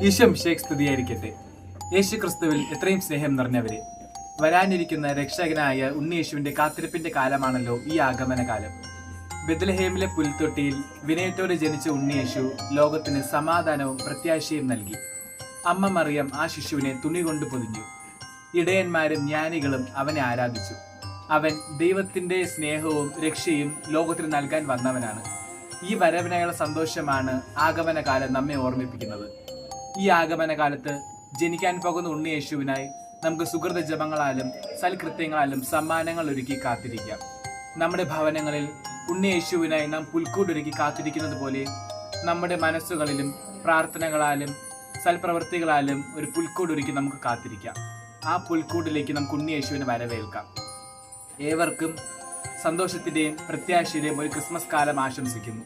ഈശോ മിശിഹായ്ക്ക് സ്തുതിയായിരിക്കട്ടെ. യേശു ക്രിസ്തുവിൽ എത്രയും സ്നേഹം നിറഞ്ഞവരെ, വരാനിരിക്കുന്ന രക്ഷകനായ ഉണ്ണിയേശുവിന്റെ കാത്തിരിപ്പിന്റെ കാലമാണല്ലോ ഈ ആഗമന കാലം. ബെത്ലഹേമിലെ പുൽത്തൊട്ടിയിൽ വിനയത്തോടെ ജനിച്ച ഉണ്ണിയേശു ലോകത്തിന് സമാധാനവും പ്രത്യാശയും നൽകി. അമ്മ മറിയം ആ ശിശുവിനെ തുണി കൊണ്ട് പൊതിഞ്ഞു. ഇടയന്മാരും ജ്ഞാനികളും അവനെ ആരാധിച്ചു. അവൻ ദൈവത്തിന്റെ സ്നേഹവും രക്ഷയും ലോകത്തിന് നൽകാൻ വന്നവനാണ്. ഈ വരവിനായുള്ള സന്തോഷമാണ് ആഗമനകാലം നമ്മെ ഓർമ്മിപ്പിക്കുന്നത്. ഈ ആഗമനകാലത്ത് ജനിക്കാൻ പോകുന്ന ഉണ്ണിയേശുവിനായി നമുക്ക് സുഹൃത ജപങ്ങളാലും സൽകൃത്യങ്ങളാലും സമ്മാനങ്ങൾ ഒരുക്കി കാത്തിരിക്കാം. നമ്മുടെ ഭവനങ്ങളിൽ ഉണ്ണിയേശുവിനായി നാം പുൽക്കൂടൊരുക്കി കാത്തിരിക്കുന്നത് പോലെ നമ്മുടെ മനസ്സുകളിലും പ്രാർത്ഥനകളാലും സൽപ്രവൃത്തികളാലും ഒരു പുൽക്കൂടൊരുക്കി നമുക്ക് കാത്തിരിക്കാം. ആ പുൽക്കൂടിലേക്ക് നമുക്ക് ഉണ്ണിയേശുവിനെ വരവേൽക്കാം. ഏവർക്കും സന്തോഷത്തിന്റെയും പ്രത്യാശയുടെയും ഒരു ക്രിസ്മസ് കാലം ആശംസിക്കുന്നു.